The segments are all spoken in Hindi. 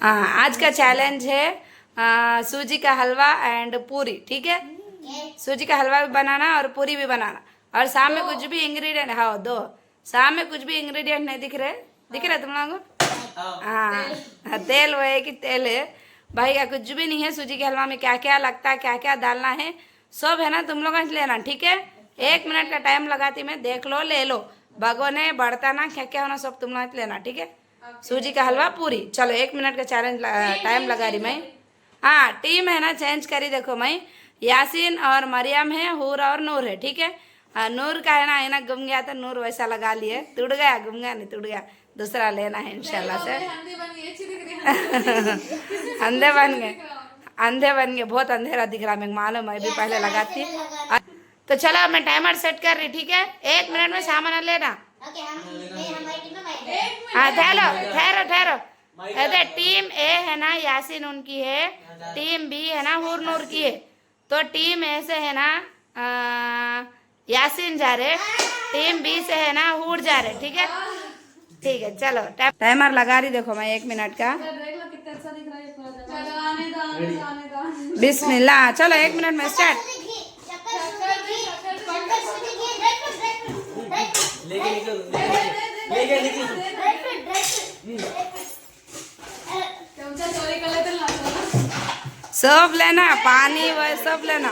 आज का चैलेंज है सूजी का हलवा एंड पूरी, ठीक है। सूजी का हलवा भी बनाना और पूरी भी बनाना, और शाम में कुछ भी इंग्रेडिएंट, हाँ दो, शाम में कुछ भी इंग्रेडिएंट नहीं दिख रहे तुम लोगों को। हाँ तेल, वो है कि तेल है भाई का, कुछ भी नहीं है। सूजी के हलवा में क्या क्या लगता है, क्या क्या डालना है, सब है ना तुम लोग लेना, ठीक है। 1 मिनट का टाइम लगाती मैं, देख लो, ले लो, भगोने बढ़ता ना क्या क्या होना सब तुम लोग लेना, ठीक है। सूजी का हलवा पूरी, चलो 1 मिनट का चैलेंज टाइम लगा रही मैं। हाँ टीम है ना चेंज करी, देखो मैं, यासीन और मरियम है, हूर और नूर है, ठीक है। नूर का है ना आईना गुम गया था, नूर वैसा लगा लिए, टूट गया, गुम गया नहीं, टूट गया, दूसरा लेना है इंशाल्लाह से। अंधे बन गए, अंधे बन गए, बहुत अंधेरा दिख रहा, मैं मालूम, मैं भी पहले लगाती। तो चलो मैं टाइमर सेट कर रही, ठीक है। 1 मिनट में सामान लेना। हाँ ठहरो ठहरो ठहरो, अरे टीम ए है ना यासीन उनकी है, टीम बी है ना हूर नूर की है, तो टीम ए से है ना यासीन जा रहे, टीम बी से है ना हूर जा रहे, ठीक है। ठीक है चलो टाइमर लगा रही, देखो मैं 1 मिनट का। बिस्मिल्लाह, चलो 1 मिनट में स्टार्ट। सब लेना, पानी वो सब लेना।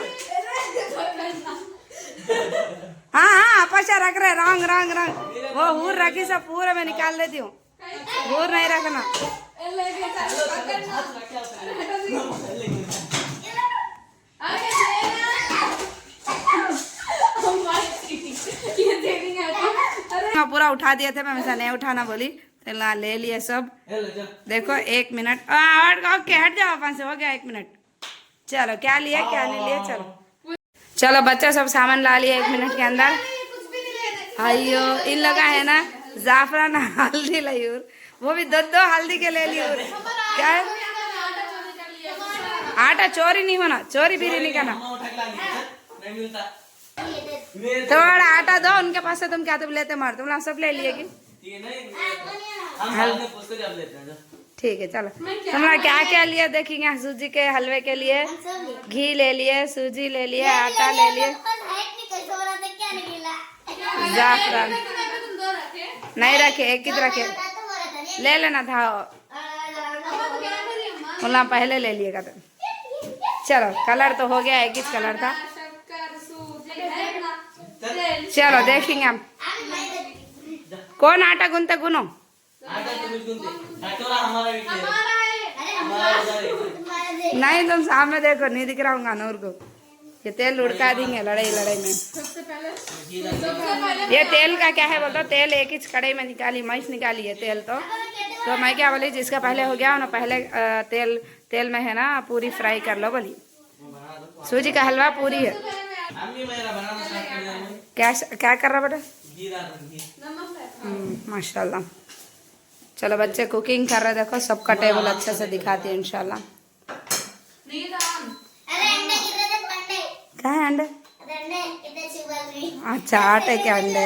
हाँ हाँ पचा रख रहे, रंग रंग रंग, वो हूर रखी सब पूरा मैं निकाल देती हूँ, हूर नहीं रखना। पूरा उठा दिए थे, मैं वैसा नहीं उठाना बोली, तो ले लिए सब। देखो 1 मिनट, ओके हट जाओ अपन से, हो गया 1 मिनट। चलो क्या लिए क्या नहीं लिए, चलो चलो बच्चा सब सामान ला लिया 1 मिनट के अंदर। अयो इन लगा है ना जाफरान हल्दी लाई, वो भी 2 हल्दी के ले ली। क्या है, आटा चोरी नहीं होना, चोरी भी नहीं करना। थोड़ा आटा दो उनके पास से, तुम क्या तुम लेते मार, तुम सब ले लिए कि ठीक है। चलो तुमने क्या क्या लिया देखेंगे। सूजी के हलवे के लिए घी ले लिए, सूजी ले लिए, आटा ले लिए, जाफरान नहीं रखे, एक कित रखे, ले लेना था बोला, पहले ले लिएगा तो। चलो कलर तो हो गया, एक ही कलर था। चलो देखेंगे हम कौन आटा गूंथते, गुनो नहीं, तुम सामने देखो, नहीं दिख रहा हूँ नूर को। ये तेल लुढ़का देंगे लड़ाई लड़ाई में। ये तेल का क्या है बोलते, तेल एक ही कढ़ाई में निकाली, मैश निकाली है तेल। तो मैं क्या बोली, जिसका पहले हो गया ना, पहले तेल में है ना पूरी फ्राई कर लो बोली। सूजी का हलवा पूरी है। क्या कर रहा बेटा, माशाल्लाह। चलो बच्चे कुकिंग कर रहे, देखो सबका टेबल अच्छे से दिखाती है इंशाल्लाह। क्या है अंडे, अच्छा आटे के अंडे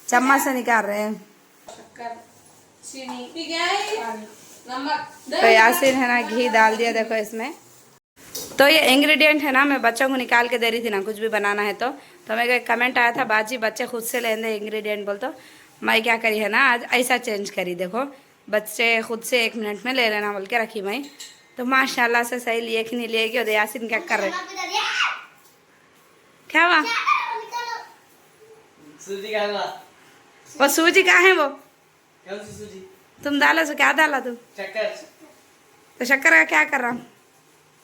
चम्मच से निकाल रहे हैं। तो यासीन है ना घी डाल दिया देखो इसमें। तो ये इंग्रेडिएंट है ना, मैं बच्चों को निकाल के दे रही थी ना, कुछ भी बनाना है तो मेरे को कमेंट आया था, बाजी बच्चे खुद से ले लें इंग्रेडिएंट बोल। तो मैं क्या करी है ना, आज ऐसा चेंज करी, देखो बच्चे खुद से 1 मिनट में ले लेना बोल के रखी मैं। तो माशाल्लाह से सही लिए कि नहीं लिए कि। और यासीन क्या कर रहे, क्या हुआ, सूजी का हलवा, वो सूजी कहाँ है, वो कौन सी सूजी, तुम डाला सो, क्या डाला तू, शक्कर। तो शक्कर का क्या कर रहा हूँ,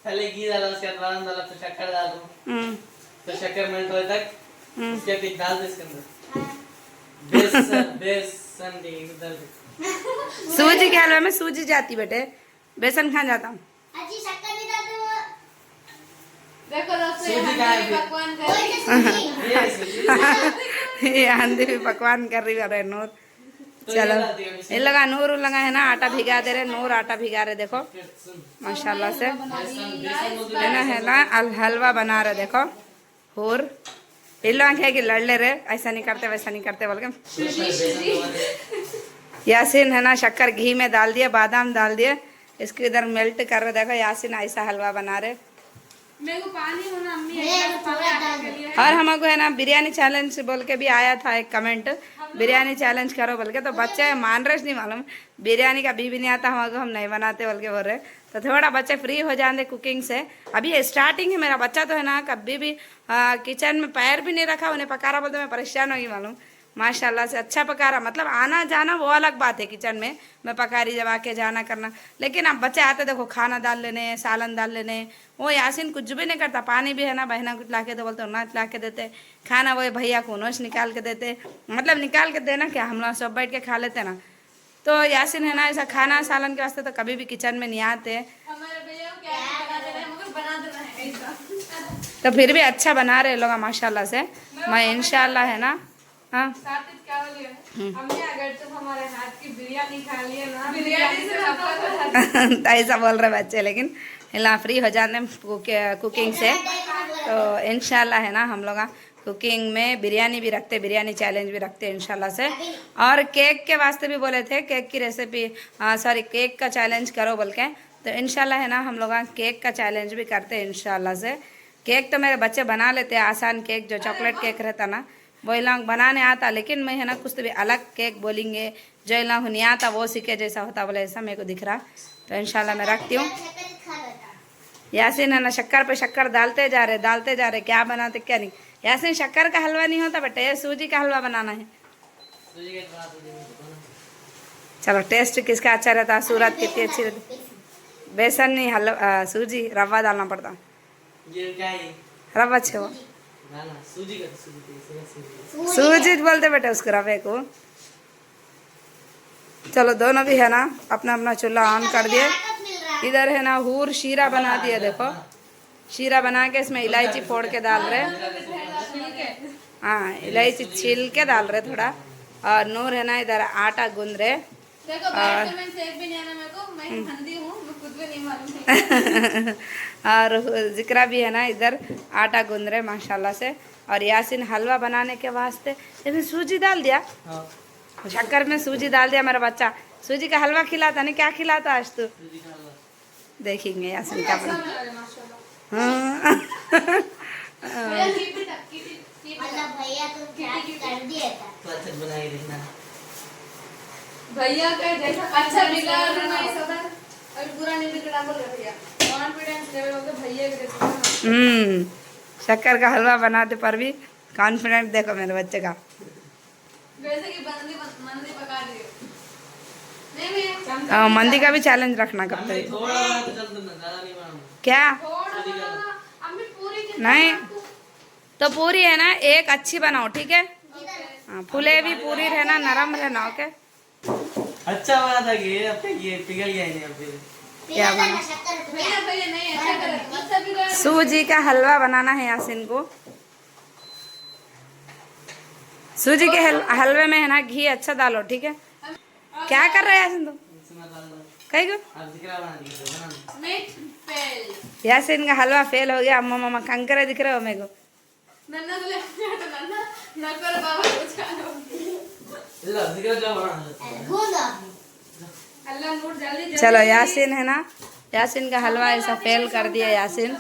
पहले घी डाला, उसके बाद बादाम डाला, फिर शक्कर डाल दूं, तो शक्कर मेल्ट होने तक उसके फिर डाल दे इसके अंदर बेसन डाल दे। सूजी के हलवे में सूजी जाती बेटे, बेसन खा जाता हूँ। ये आंधी भी पकवान कर रही है नूर। चलो ये लगा, नूर लगा है ना, आटा भिगा दे रहे, नूर आटा भिगा रहे, देखो माशाल्लाह से है ना हलवा बना रहे, देखो। और इन लोग है कि लड़ ले रहे, ऐसा नहीं करते वैसा नहीं करते बोल के। यासीन है ना शक्कर घी में डाल दिए, बादाम डाल दिए, इसको इधर मेल्ट कर रहे। देखो यासिन ऐसा हलवा बना रहे। मेरे को पानी होना अम्मी एक पानी आने के लिए और हमको है ना बिरयानी चैलेंज बोल के भी आया था एक कमेंट, बिरयानी चैलेंज करो बोल के। तो बच्चे मान रहे नहीं मालूम, बिरयानी का भी नहीं आता हमको, हम नहीं बनाते बोल के बोल रहे। तो थोड़ा बच्चे फ्री हो जाते कुकिंग से। अभी ये स्टार्टिंग है, मेरा बच्चा तो है ना कभी भी किचन में पैर भी नहीं रखा, उन्हें पका रहा बोलते मैं परेशान होगी मालूम। माशाल्लाह से अच्छा पका रहा, मतलब आना जाना वो अलग बात है, किचन में मैं पका रही जब आके जाना करना। लेकिन अब बच्चे आते देखो खाना डाल लेने, सालन डाल लेने। वो यासिन कुछ भी नहीं करता। पानी भी है ना बहना कुछ ला के दो बोलते ना ला के देते। खाना वो भैया को नोच निकाल के देते, मतलब निकाल के देना क्या, हम लोग सब बैठ के खा लेते ना। तो यासिन है ना ऐसा खाना सालन के वास्ते तो कभी भी किचन में नहीं आते। हमारे भैया को क्या बना देना है, मगर बना देना है ऐसा। तो फिर भी अच्छा बना रहे लोग माशाल्लाह से। मैं इंशाल्लाह है ना। हाँ साथित क्या बोलिए हमने अगर तुम हमारे हाथ की बिरयानी खा लिए ना, बिरयानी से नफरत तो ऐसा बोल रहे बच्चे, लेकिन हिला फ्री हो जाते हैं कुकिंग से। तो इंशाल्लाह है ना हम लोग कुकिंग में बिरयानी भी रखते, बिरयानी चैलेंज भी रखते हैं इंशाल्लाह से। और केक के वास्ते भी बोले थे, केक की रेसिपी सॉरी केक का चैलेंज करो बोल के। तो इंशाल्लाह है ना हम लोग केक का चैलेंज भी करते हैं इंशाल्लाह से। केक तो मेरे बच्चे बना लेते हैं, आसान केक जो चॉकलेट केक रहता ना वो इन लोग बनाने आता। लेकिन मैं है ना कुछ तो भी अलग केक बोलेंगे जो इन लोग नहीं आता वो सीखे जैसा होता बोले, ऐसा मेरे को दिख रहा। तो इंशाल्लाह मैं रखती हूँ। यासिन है ना शक्कर पे शक्कर डालते जा रहे, क्या बनाते क्या नहीं। यासिन शक्कर का हलवा नहीं होता बेटा, ये सूजी का हलवा बनाना है। सूजी का बना तो देंगे। चलो टेस्ट किसका अच्छा रहता, सूरत कितनी अच्छी रहती। बेसन नहीं हलवा सूजी रवा डालना पड़ता। ये क्या है? रवा अच्छे हो ना ना सूजी का, सूजी सूजी बोलते बेटा उसको, रवे को। चलो दोनों भी है ना अपना अपना चूल्हा ऑन कर दिए। इधर है ना हूर शीरा बना दिए, देखो शीरा बना के इसमें इलायची फोड़ के डाल रहे। हाँ इलायची छील के डाल रहे थोड़ा। और नूर है ना इधर आटा गूंद रहे। देखो बैठ के मैं सेक भी नहीं आना मेरे को, मैं हिंदी हूँ, मैं खुद भी नहीं मालूम है। और जिक्रा भी है ना इधर आटा गूंद रहे माशाल्लाह से। और यासिन हलवा बनाने के वास्ते इसमें सूजी डाल दिया, हाँ शक्कर में सूजी डाल दिया। मेरा बच्चा सूजी का हलवा खिलाता नहीं, क्या खिलाता आज तो सूजी का हलवा। देखेंगे यासिन क्या बना। माशाल्लाह हाँ। भैया keep it up, keep it मतलब भैया तो क्या कर दिया था। तो अच्छा बना के देखना। भैया का जैसा अच्छा बिगाड़ नहीं सकता और बुरा नहीं बिगड़ा बोल रहे भैया। कॉन्फिडेंस लेवल हो गया भैया के देखो। शक्कर का हलवा बनाते पर भी कॉन्फिडेंट देखो मेरे बच्चे का। वैसे कि मंदी पका रही हो। नहीं भैया मंदी का भी चैलेंज रखना कब हमें तक। थोड़ा बना तो चल दूंगा, ज्यादा नहीं बनाऊंगा। क्या थोड़ा बनाना अम्मी पूरी के नहीं तो पूरी है ना एक अच्छी बनाओ ठीक है। हाँ फूले भी पूरी रहना, नरम रहना। ओके अच्छा बना था कि अब तक ये पिघल गया नहीं अब फिर। क्या बना? भैया भैया नहीं ऐसा कर मतलब बिगाड़ सूजी का हलवा बनाना है यासिन को। सूजी के हलवे में है ना घी अच्छा डालो ठीक है। क्या कर रहा है यासिन तुम इसमें डाल दो। कहीं को? अब जिक्रा बना दिया बना दो। मिट फेल यासिन का हलवा फेल हो गया। अम्मा मामा कंकरे दिख रहे हो मेरे को। नन्ना तो ले नन्ना नकर बाबा कुछ खाना लो जिक्रा जो बना दो। गूंद अल्लाह नूर जल्दी चलो यासिन है ना, यासिन का हलवा ऐसा फेल कर दिया यासिन।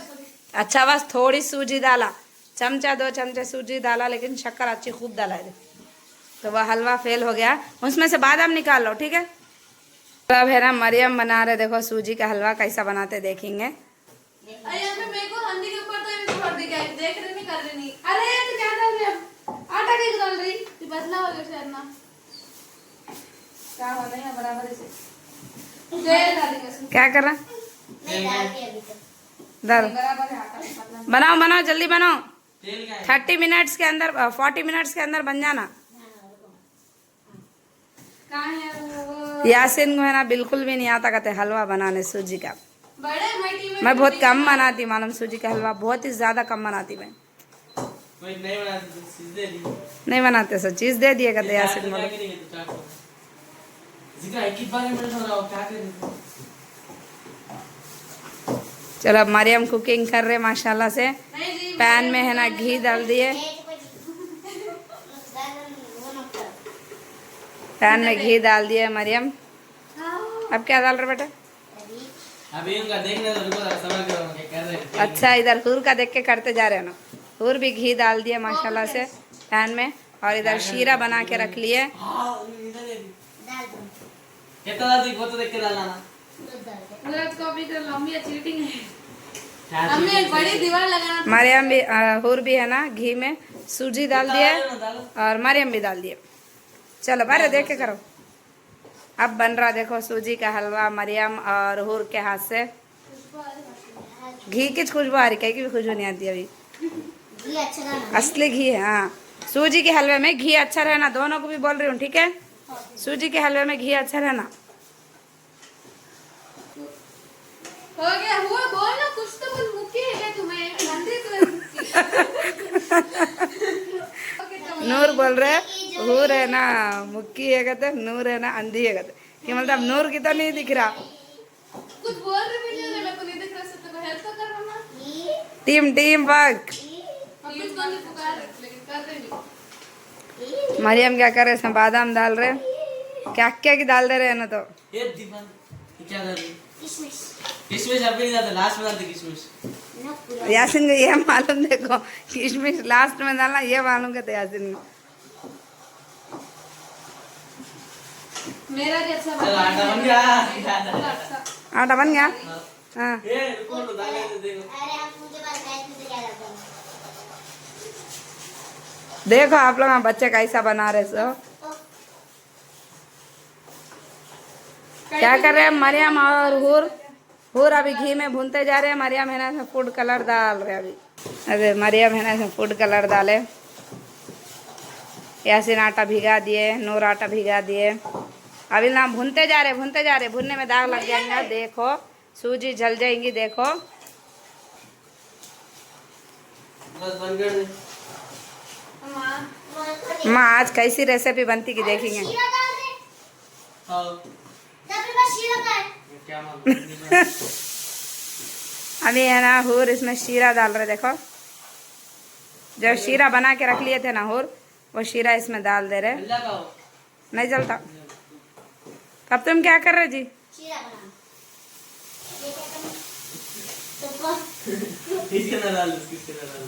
अच्छा बस थोड़ी सूजी डाला, चमचा 2 चमचे सूजी डाला, लेकिन शक्कर अच्छी खूब डाला है तो वह हलवा फेल हो गया। उसमें से बादाम निकाल लो ठीक है। तो अब है ना मरियम बना रहे, देखो सूजी का हलवा कैसा बनाते देखेंगे। अरे अम्मी मेरे को हंडी के ऊपर तो ये छोड़ दी क्या देख रही नहीं कर रही नहीं। अरे ये तो क्या डाल रही है आटा कैसे डाल रही ये बदला हो गया शायद ना क्या हो नहीं है बराबर से तेल डालेंगे इसमें क्या कर रहा नहीं डाल दिया अभी तो। डालो, बराबर है आटा मतलब बनाओ बनाओ जल्दी बनाओ। तेल क्या है? 30 मिनट्स के अंदर 40 मिनट्स के अंदर बन जाना। कहाँ है वो यासिन को है ना बिल्कुल भी नहीं आता कहते हलवा बनाने सूजी का। बड़े मट्टी में मैं बहुत कम बनाती मालूम, सूजी का हलवा बहुत ही ज़्यादा कम बनाती मैं। कोई नहीं बना तो सीधे दी। नहीं बनाते सो चीज़ दे दिए कहते यासिन क्या बोलो। करेंगे तो चाट को। जिक्रा एक ही बार में हो रहा हो क्या करें? चलो अब मरियम कुकिंग कर रहे माशाल्लाह से। नहीं जी पैन में है ना घी डाल दिए, पैन में घी डाल दिए मरियम। अब क्या डाल रहे बेटा? अभी अभी उनका देखने तो रुको जरा, समझ करो क्या कर रहे हैं। अच्छा इधर हूर का देख के करते जा रहे हैं ना। हूर भी घी डाल दिया माशाल्लाह से पैन में, और इधर शीरा बना के रख लिए। हाँ, इधर है। डाल दो कितना डाल दी, वो तो देख के डालना ना। दूध डाल दे गलत कॉपी कर लो, अम्मी चीटिंग है। क्या अम्मी चीज़ एक बड़ी दीवार लगाना। मरियम भी हूर भी है ना घी में सूजी डाल दिए डालो, डालो। और मरियम भी डाल दिए। चलो बारे देख के करो। अब बन रहा देखो सूजी का हलवा मरियम और हूर के हाथ से। घी की खुशबू आ रही, कहीं की भी खुशबू नहीं आती अभी। घी अच्छा गाना असली घी है हाँ। सूजी के हलवे में घी अच्छा रहना, दोनों को भी बोल रही हूँ ठीक है। सूजी के हलवे में घी अच्छा रहना। हो गया हुआ, बोल ना कुछ तो कुछ मुक्की है क्या तुम्हें? अंधे तो मुक्की। नूर बोल रहे हूर है ना मुक्की है कहते, नूर है ना अंधी है कहते, कि मतलब नूर की तो नहीं दिख रहा। कुछ बोल रहे भी नहीं, मेरे को नहीं दिख रहा, सब तो हेल्प तो करना ना। Team work. अब कुछ तो नहीं पुकार रहे, लेकिन कर रहे नहीं। मरियम क्या कर रहे, इसमें बादाम डाल रहे, क्या क्या की डाल दे रहे हैं ना। तो ये दीवान, ये क्या डाल दी? किशमिश किशमिश अभी नहीं डालते, लास्ट में डालते किशमिश। ना पूरा यासिन को ये मालूम, देखो किशमिश लास्ट में डालना ये मालूम कहते यासिन को। मेरा भी अच्छा चलो आटा बन गया। अच्छा। आटा बन गया हाँ। ये रुको तो डाल के देखो। अरे हम मुझे बात गाइस में क्या डालते हैं देखो आप लोग बच्चे कैसा बना रहे सो। क्या कर रहे हैं मरियम और हूर अभी घी में भूनते जा रहे हैं। मरियम है ना इसमें फूड कलर डाल रहे अभी। अरे मरियम है ना इसमें फूड कलर डाले। यासिन आटा भिगा दिए, नूर आटा भिगा दिए। अभी ना भूनते जा रहे, भुनने में दाग लग जाएंगे। देखो सूजी जल जाएंगी देखो। बस बन गया। माँ आज कैसी रेसिपी बनती की देखेंगे। शीरा डाल दे हाँ, तब बस शीरा का है ये क्या मालूम। अभी है ना हूर इसमें शीरा डाल रहे देखो। जो शीरा बना के रख लिए थे ना हूर, वो शीरा इसमें डाल दे रहे। अल्लाह का हो। नहीं जलता। तब तुम क्या कर रहे जी? शीरा बनाना ये क्या करना तो बस किसके ना डाल, किसके ना डाल।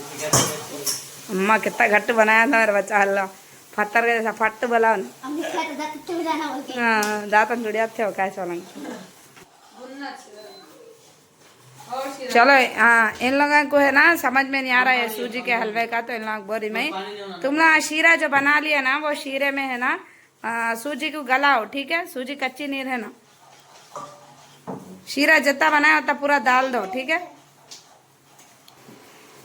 किसी का तो अम्मा कितना घट्ट बनाया था मेरा बच्चा हलवा, पत्थर के जैसा फट बोला। अम्मी कहते था कुछ भी जाना बोल के हाँ दातन जुड़िया थे कैसे वाला। भुनना चाहिए। और शीरा। चलो हाँ इन लोगों को है ना समझ में नहीं आ रहा है सूजी के हलवे का, तो इन लोगों को बोरी में तुम लोग शीरा जो बना लिया ना, वो शीरे में है ना सूजी को गलाओ ठीक है। सूजी कच्ची नहीं रहना। शीरा जितना बनाया उतना पूरा डाल दो ठीक है।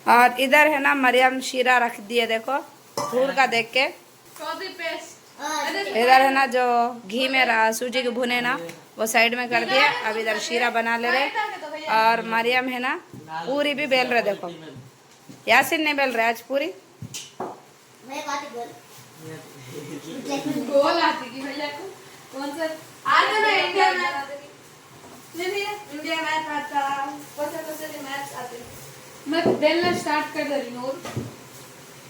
और इधर है ना मरियम शीरा रख दिए देखो हूर का देख के। Copy paste. और इधर है ना जो घी में सूजी को भुने ना, वो साइड में कर दिया। अब इधर शीरा बना ले रहे। और मरियम है ना पूरी भी बेल रहे देखो। यासिन नहीं बेल रहे आज पूरी। मैं बात ही बोल गोल आती की भैया को कौन सा आते ना इंडिया में नहीं इंडिया मैच आता कौन से मैच आते। मैं बेलना स्टार्ट कर दे रही हूँ।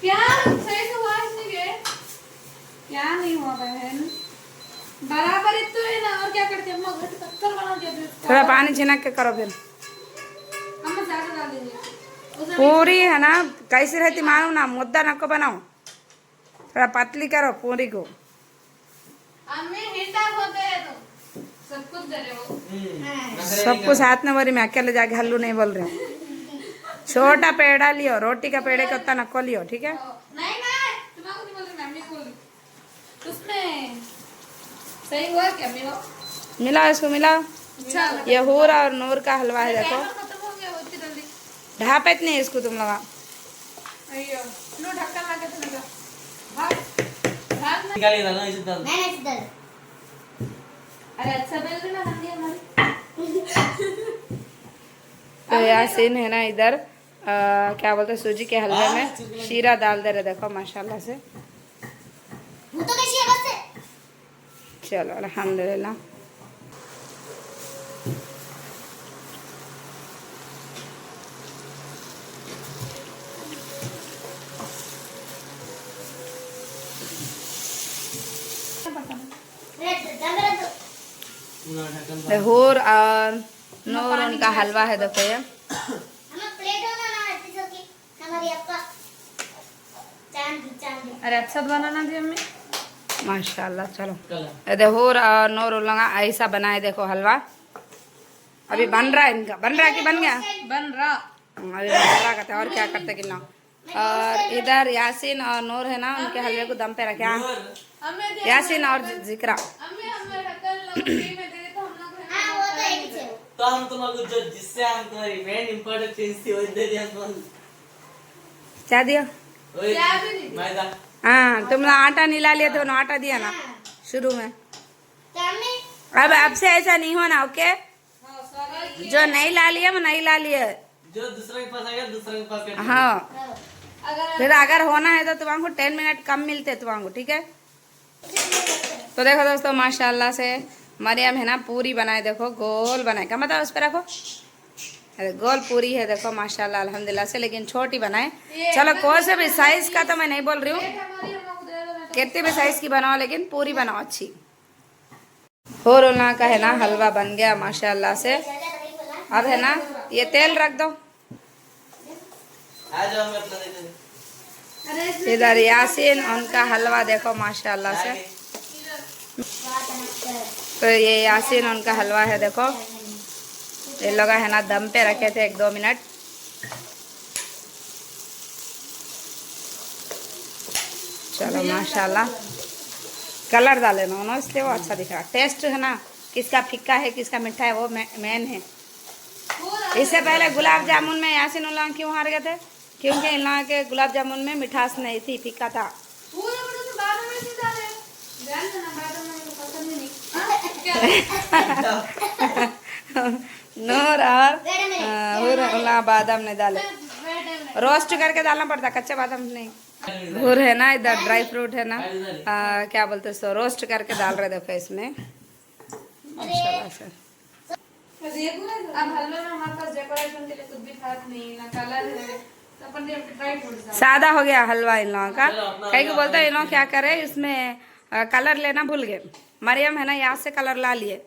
क्या सही से आवाज नहीं गए, क्या नहीं हुआ बहन, बराबर ही तो है ना। और क्या करते हम लोग पत्थर बना दिया। थोड़ा पानी छिनक के करो फिर। हम ज्यादा डाल देंगे उसमें। पूरी है ना कैसी रहती मालूम ना, मुद्दा नको बनाओ, थोड़ा पतली करो पूरी को। हमें हिंटा होते हैं तुम सब कुछ दे रहे हो। सबको साथ में बोरी, मैं अकेले जाके हल्लू नहीं बोल रही हूँ। छोटा पेड़ा लियो, रोटी का पेड़े का उतना नको लियो ठीक है। नहीं नहीं तुम्हारा नहीं बोल रही, मम्मी को बोल रही। उसमें सही हुआ क्या मिलो। मिलाओ इसको मिलाओ। चल ये हूर और नूर का हलवा है देखो। कैमरा खत्म हो गया इतनी जल्दी। ढापे नहीं इसको तुम लोग। अयो लो ढक्कन लगा के लगा भाग भाग ना। निकालिए डालना, इसे डाल। मैंने इधर अरे अच्छा बेल रही ना हल्दी हमारी। तो यासीन है ना इधर क्या बोलते हैं सूजी के हलवे में शीरा डाल दे रहे देखो माशाल्लाह से। वो तो कैसी है बस से चलो अल्हम्दुलिल्लाह। मैं दम रख दो ढक्कन हूर और नूर उनका हलवा है, देखो ये। हमें प्लेट होना ना ऐसी जो कि हमारी आपका चांदी अरे अच्छा बनाना थी अम्मी। माशाल्लाह। चलो कलर ये हूर और नूर उन लोग ऐसा बनाए, देखो हलवा अभी बन रहा है इनका। बन रहा है कि बन गया? बन रहा। अभी बन रहा कहते हैं, और क्या करते कि ना। और इधर यासीन और नूर है ना, उनके हलवे को दम पे रखे हैं। अम्मी यासीन और जिक्रा। अम्मी हमें ढक्कन लोग फ्री में दे तो हम लोग हाँ वो तो एक ही है। तो हम तुम्हारे जो जिससे हम तुम्हारी मेन इम्पोर्टेंट चीज थी वो दे दिया तुम्हारे। क्या दिया? वही क्या भी नहीं दिया। मैदा। हाँ, तुम लोग आटा निला लिए थे, आटा दिया ना शुरू में। चांदी अब से ऐसा नहीं होना, ओके? हाँ सॉरी। जो नहीं ला लिया वो नहीं ला लिए। जो दूसरे के पास आएगा दूसरे के पास कर हाँ, अगर फिर अगर होना है तो तुमको 10 मिनट कम मिलते तुमको, ठीक है? तो देखो दोस्तों, माशाल्लाह से मरियम है ना पूरी बनाए, देखो गोल बनाए। क्या मतलब उस पर रखो, अरे गोल पूरी है देखो माशाल्लाह अल्हम्दुलिल्लाह से, लेकिन छोटी बनाए। चलो कोई से भी साइज का तो मैं नहीं बोल रही हूँ, हमारी अम्मा को दे दो मैं कितने भी साइज की बनाओ, लेकिन पूरी बनाओ अच्छी। और उल्ला का है ना हलवा बन गया माशाल्लाह से। अब है ना ये तेल रख दो। आ जाओ, मैं अपना दे दूंगी। इधर यासीन उनका हलवा देखो माशाल्लाह से। तो ये यासीन उनका हलवा है देखो, ये लोग है ना दम पे रखे थे 1-2 मिनट। चलो माशाल्लाह, कलर डाले ना उन्होंने, इसलिए वो अच्छा दिख रहा। टेस्ट है ना किसका फीका है किसका मीठा है वो मेन है। इससे पहले गुलाब जामुन में यासीन उन लोग क्यों हार गए थे? क्योंकि इन लोगों के गुलाब जामुन में मिठास नहीं थी, फीका था। पूरा बड़ा तो बाद में नहीं डाले। ध्यान देना बाद में मुझे पसंद ही नहीं। नूर और उल्ला बादाम नहीं डाले, क्या रोस्ट करके डालना पड़ता, कच्चे बादाम नहीं। भूर है ना इधर, ड्राई फ्रूट है ना, क्या बोलते हैं सो रोस्ट करके डाल रहे देखो इसमें माशाल्लाह से। अब हलवे में हमारे पास डेकोरेशन के लिए कुछ भी खास नहीं, ना कलर है, तो अपन ने ड्राई फ्रूट्स डाले। सादा हो गया हलवा इन लोगों का। कहीं को बोलते हैं इन लोग क्या करे, इसमें कलर लेना भूल गए। मरियम है ना यहाँ से कलर ला लिए।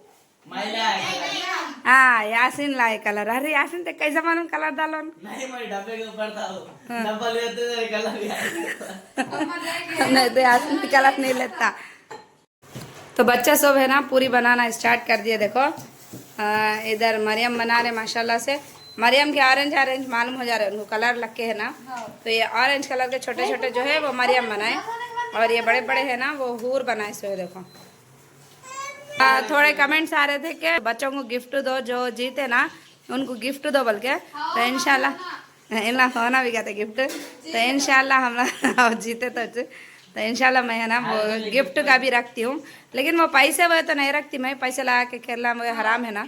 मैदा है कलर। हाँ यासीन लाए कलर। अरे यासीन तो कैसे मालूम कलर डालो? नहीं, मैं डब्बे के ऊपर था वो। डब्बा लेते थे कलर भी आएगा। नहीं तो यासीन कलर नहीं लेता। तो बच्चा सब है ना पूरी बनाना स्टार्ट कर दिए देखो। इधर मरियम बना रहे माशाल्लाह से। मरियम के ऑरेंज ऑरेंज मालूम हो जा रहे हैं, उनको कलर लग के है ना। तो ये ऑरेंज कलर के छोटे छोटे जो है वो मरियम बनाए, और ये बड़े बड़े है ना वो हूर बनाए। सो देखो थोड़े कमेंट्स आ रहे थे कि बच्चों को गिफ्ट दो, जो जीते ना उनको गिफ्ट दो बोल के। तो इंशाल्लाह इन लोग होना भी कहते गिफ्ट। तो इंशाल्लाह हम लोग जीते तो इंशाल्लाह मैं है ना वो गिफ्ट का भी रखती हूँ, लेकिन वो पैसे वो तो नहीं रखती मैं। पैसे लगा के खेलना मुझे हराम है ना,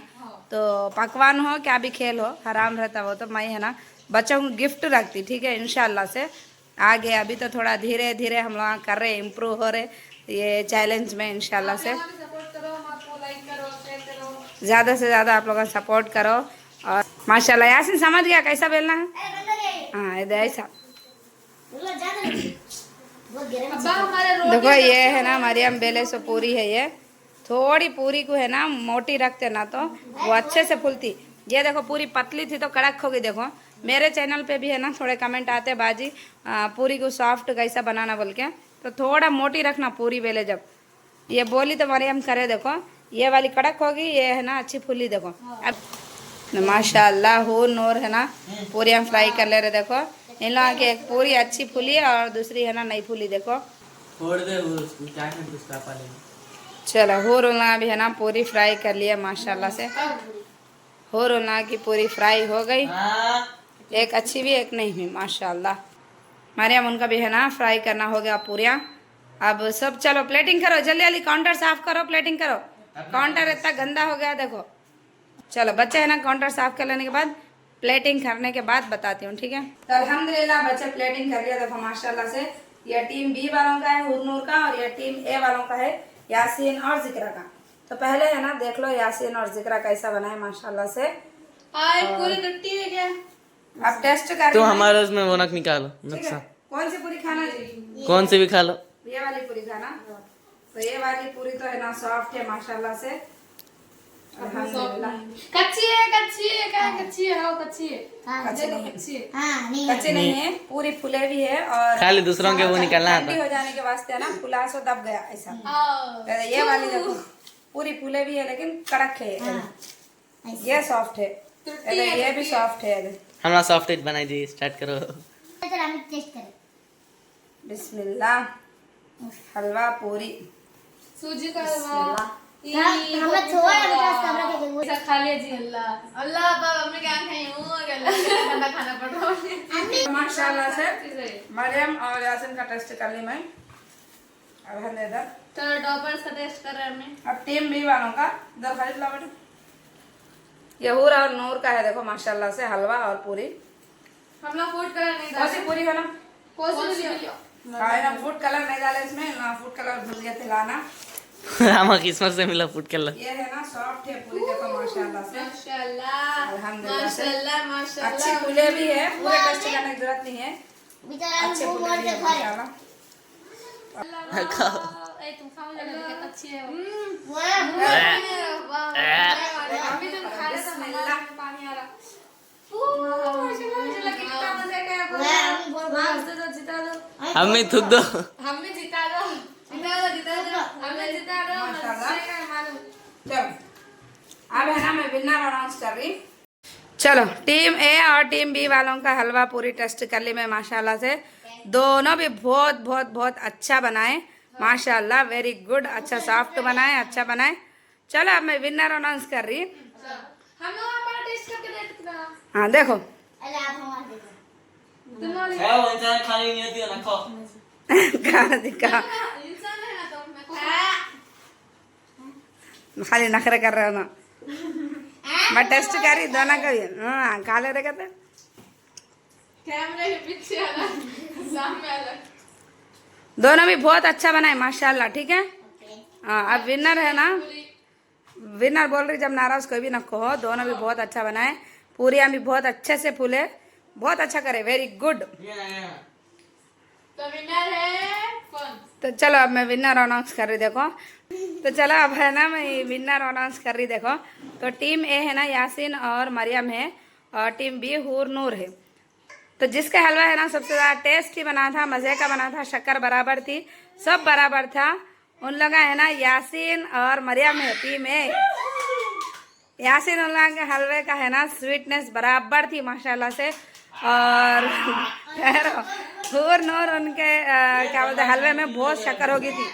तो पकवान हो क्या भी खेल हो हराम रहता वो। तो मैं है ना बच्चों को गिफ्ट रखती, ठीक है? इंशाल्लाह से आगे अभी तो थोड़ा धीरे धीरे हम लोग कर रहे, इम्प्रूव हो रहे ये चैलेंज में इंशाल्लाह से। सपोर्ट करो, आपको लाइक करो, शेयर करो। ज़्यादा से ज़्यादा आप लोग सपोर्ट करो। और माशाल्लाह यासीन समझ गया कैसा बेलना है। हाँ इधर ऐसा अब्बा हमारे रोटी देखो, ये है ना मरियम बेले से पूरी है। ये थोड़ी पूरी को है ना मोटी रखते ना तो वो अच्छे से फूलती। ये देखो पूरी पतली थी तो कड़क हो गई। देखो मेरे चैनल पे भी है ना थोड़े कमेंट आते बाजी पूरी को सॉफ्ट कैसा बनाना बोल के, तो थोड़ा मोटी रखना पूरी बेले। जब ये बोली तो मरियम करे, देखो ये वाली कड़क होगी, ये है ना अच्छी फूली। देखो अब माशाल्लाह हो नूर है ना पूरी हम फ्राई कर ले रहे। देखो इन लोगों की एक पूरी अच्छी फूली और दूसरी है ना नहीं फूली। देखो छोड़ दे वो, उसको क्या करते उसका पाले। चलो हो रोलना भी है ना पूरी फ्राई कर लिया माशाल्लाह से। हो रोलना की पूरी फ्राई हो गई, हाँ एक अच्छी भी एक नहीं हुई माशाल्लाह। मरियम उनका भी है ना फ्राई करना हो गया पूरियाँ। अब सब चलो प्लेटिंग करो, जल्दी जल्दी काउंटर साफ करो, प्लेटिंग करो। काउंटर इतना गंदा हो गया देखो। चलो बच्चे है ना काउंटर साफ कर लेने के बाद प्लेटिंग करने के बाद बताती हूँ, ठीक है? तो अल्हम्दुलिल्लाह बच्चे प्लेटिंग कर लिया देखो माशाल्लाह से। यह टीम बी वालों का है हुरनूर का, और यह टीम ए वालों का है यासीन और जिक्रा का। तो पहले है ना देख लो यासीन और जिक्रा कैसा बना है माशाल्लाह से। पूरी टट्टी है क्या? अब टेस्ट कर तो हमारे उसमें वो नक निकालो, नक्शा कौन सी पूरी खाना जी? कौन सी भी खा लो। ये वाली पूरी खाना। तो ये वाली पूरी तो है ना सॉफ्ट है माशाल्लाह से। कच्ची है क्या है? कच्ची है, हाँ कच्ची है। कच्ची नहीं है। कच्ची है। हाँ नहीं कच्चे नहीं है, पूरी फूले भी है और खाली दूसरों के वो निकलना ठंडी था। हो जाने के वास्ते ना फुला सो दब गया ऐसा। हाँ। ये वाली देखो पूरी फूले भी है लेकिन कड़क है। ये सॉफ्ट है, ये भी सॉफ्ट है। हमारा सॉफ्ट बनाई दी, स्टार्ट करो। चल हम टेस्ट करें। बिस्मिल्लाह, हलवा पूरी। सूजी का हलवा। हम लोग छोड़ कमरा के गए। ऐसा खा लिया जी। अल्लाह अल्लाह बाबा हमने क्या खाई हूँ ठंडा खाना पड़ रहा है। माशाल्लाह से मरियम और यासिन का टेस्ट कर ली मैं। अल्हम्दुलिल्लाह। चलो टॉपर्स का टेस्ट कर रहे हैं हमने। अब टीम बी वालों का इधर खरीद ला बेटा। ये हूर और नूर का है, देखो माशाल्लाह से हलवा और पूरी। हम लोग फूड कलर नहीं कौन सी डाले। पूरी बना? कौन सी वाली? खाए ना, फूड कलर नहीं डाले इसमें ना, फूड कलर भूल गए थे लाना। हमारा किस्मत से मिला फूड कलर। ये है ना सॉफ्ट है पूरी, देखो माशाल्लाह से। माशाल्लाह अल्हम्दुलिल्लाह से। माशाल्लाह माशाल्लाह। अच्छी फूले भी है, पूरे टेस्ट करने की जरूरत नहीं है। बेचारा अच्छे हमको फूले बोल भी के है खा रहे। माशाल्लाह। ए तुम खाओ जरा, अच्छी है। वाह अभी तुम खा रहे थे हमारा पानी आ रहा। मुझे लगा कितना मजा आया। जिता दो हमें थूक दो। हमें जिता दो हमें जिता दो मालूम। चलो अब है ना मैं विनर अनाउंस कर रही। चलो टीम ए और टीम बी वालों का हलवा पूरी टेस्ट कर ली मैं माशाल्लाह से। दोनों भी बहुत बहुत बहुत अच्छा बनाए माशाल्लाह, वेरी गुड। अच्छा सॉफ्ट बनाए, अच्छा बनाए। चलो अब मैं विनर अनाउंस कर रही। हम लोग हमारा टेस्ट करके देखते हैं। हाँ देखो अरे आप हमारे देखो। तुम लोग है वो इंसान खाने नहीं आती है ना, खाओ। कहा दिखा इंसान है ना तुम। खाली नखरे कर रहे हो ना। मैं टेस्ट कर रही दोनों का भी। हाँ खा ले रहे थे। कैमरे के पीछे अलग सामने अलग। दोनों भी बहुत अच्छा बनाए माशाल्लाह, ठीक है। हाँ अब विनर है ना, विनर बोल रही, जब नाराज कोई भी न कहो। दोनों भी बहुत अच्छा बनाए, पूरियाँ भी बहुत अच्छे से फूले, बहुत अच्छा करे, वेरी गुड। तो विनर है कौन? तो चलो अब मैं विनर अनाउंस कर रही, देखो। तो चलो अब है ना मैं विनर अनाउंस कर रही, देखो। तो टीम ए है ना यासिन और मरियम है, और टीम बी हूर नूर है। तो जिसका हलवा है ना सबसे ज़्यादा टेस्टी बना था, मज़े का बना था, शक्कर बराबर थी, सब बराबर था, उन लोग है ना यासिन और मरियम है टीम ए। यासिन उन लोगों के हलवे का है ना स्वीटनेस बराबर थी माशाल्लाह से। और हूर नूर उनके क्या बोलते हलवे में बहुत शक्कर हो गई थी,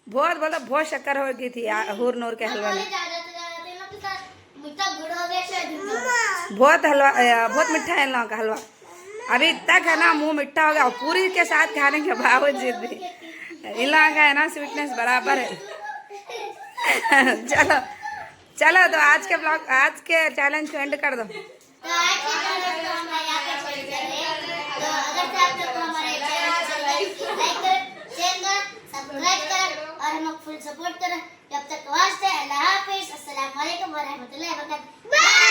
बहुत शक्कर हो गई थी हूर नूर के हलवे में। बहुत हलवा, बहुत मीठा है इन लोगों का हलवा। अभी तक है ना मुंह मिठा हो गया, और पूरी के साथ खाने के बावजूद भी इन लोगों का है ना स्वीटनेस बराबर है। चलो चलो तो आज के ब्लॉग, आज के चैलेंज को एंड कर दो। तो आज के चैनल को हम यहाँ पे छोड़ करें। तो अगर से आप लोग को हमारे चैनल को लाइक करें, शेयर करें, सब्सक्राइब करें और हम फुल सपोर्ट करें। जब तक वास्ते अल्लाह हाफिज, अस्सलाम वालेकुम व रहमतुल्लाहि व बरकातहू।